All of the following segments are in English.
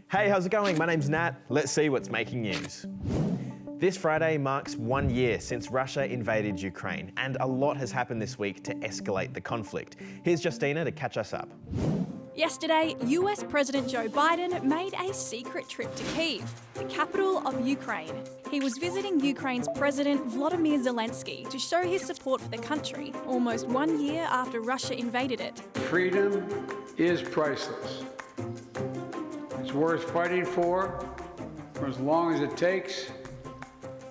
Hey, how's it going? My name's Nat. Let's see what's making news. This Friday marks 1 year since Russia invaded Ukraine, and a lot has happened this week to escalate the conflict. Here's Justina to catch us up. Yesterday, US President Joe Biden made a secret trip to Kyiv, the capital of Ukraine. He was visiting Ukraine's President Volodymyr Zelenskyy to show his support for the country, almost 1 year after Russia invaded it. Freedom is priceless. It's worth fighting for as long as it takes,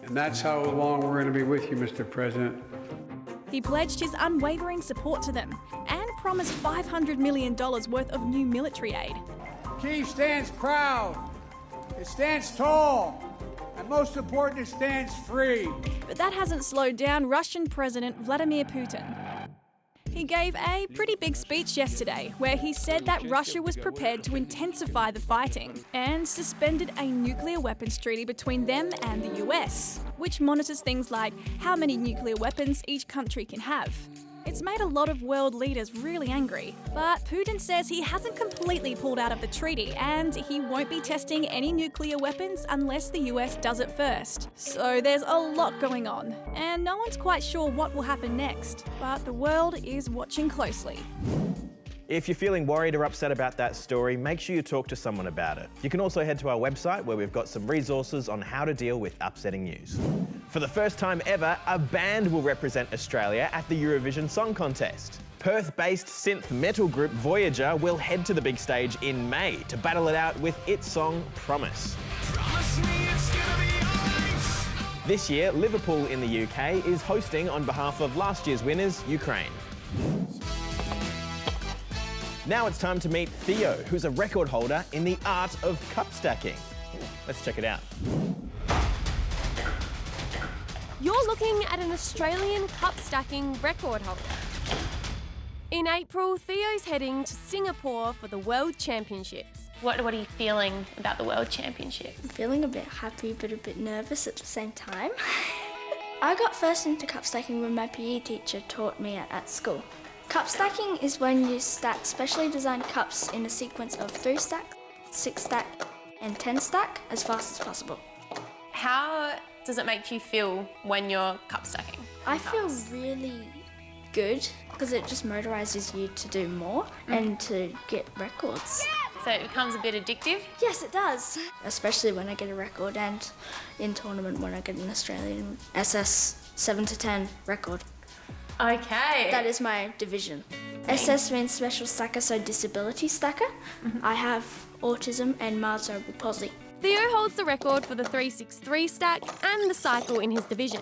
and that's how long we're going to be with you, Mr. President. He pledged his unwavering support to them and promised $500 million worth of new military aid. Kyiv stands proud, it stands tall, and most important, it stands free. But that hasn't slowed down Russian President Vladimir Putin. He gave a pretty big speech yesterday where he said that Russia was prepared to intensify the fighting and suspended a nuclear weapons treaty between them and the US, which monitors things like how many nuclear weapons each country can have. It's made a lot of world leaders really angry, but Putin says he hasn't completely pulled out of the treaty and he won't be testing any nuclear weapons unless the US does it first. So there's a lot going on, and no one's quite sure what will happen next, but the world is watching closely. If you're feeling worried or upset about that story, make sure you talk to someone about it. You can also head to our website where we've got some resources on how to deal with upsetting news. For the first time ever, a band will represent Australia at the Eurovision Song Contest. Perth-based synth metal group Voyager will head to the big stage in May to battle it out with its song Promise. This year, Liverpool in the UK is hosting on behalf of last year's winners, Ukraine. Now it's time to meet Theo, who's a record holder in the art of cup stacking. Let's check it out. You're looking at an Australian cup stacking record holder. In April, Theo's heading to Singapore for the World Championships. What are you feeling about the World Championship? I'm feeling a bit happy but a bit nervous at the same time. I got first into cup stacking when my PE teacher taught me at school. Cup stacking is when you stack specially designed cups in a sequence of 3 stack, 6 stack, and 10 stack as fast as possible. How does it make you feel when you're cup stacking? I feel really good because it just motivises you to do more and to get records. So it becomes a bit addictive? Yes, it does. Especially when I get a record and in tournament when I get an Australian SS 7 to 10 record. Okay. That is my division. SS means special stacker, so disability stacker. I have autism and mild cerebral palsy. Theo holds the record for the 363 stack and the cycle in his division.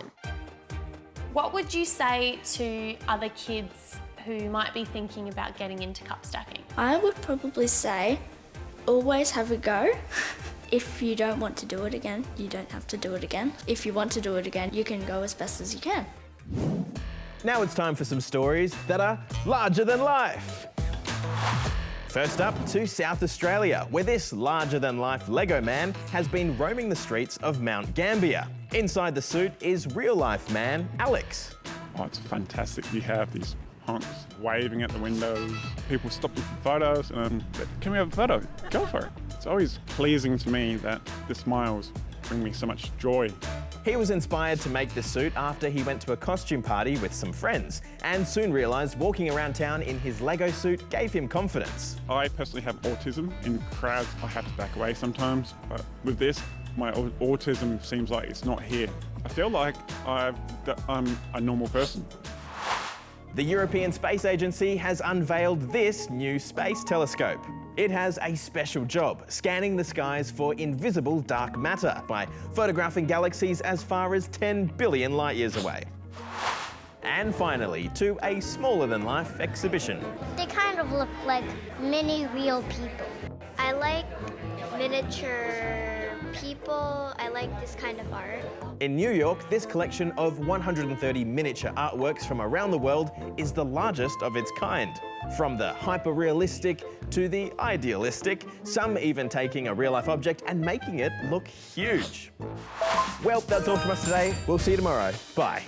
What would you say to other kids who might be thinking about getting into cup stacking? I would probably say, always have a go. If you don't want to do it again, you don't have to do it again. If you want to do it again, you can go as best as you can. Now it's time for some stories that are larger than life. First up to South Australia, where this larger-than-life Lego man has been roaming the streets of Mount Gambier. Inside the suit is real-life man Alex. Oh, it's fantastic. You have these honks waving at the windows, people stopping for photos, and can we have a photo? Go for it. It's always pleasing to me that the smiles bring me so much joy. He was inspired to make the suit after he went to a costume party with some friends and soon realised walking around town in his Lego suit gave him confidence. I personally have autism. In crowds, I have to back away sometimes, but with this, my autism seems like it's not here. I feel like I'm a normal person. The European Space Agency has unveiled this new space telescope. It has a special job, scanning the skies for invisible dark matter by photographing galaxies as far as 10 billion light years away. And finally, to a smaller-than-life exhibition. They kind of look like mini real people. I like miniature people. I like this kind of art. In New York, this collection of 130 miniature artworks from around the world is the largest of its kind. From the hyper-realistic to the idealistic, some even taking a real-life object and making it look huge. Well, that's all from us today. We'll see you tomorrow. Bye.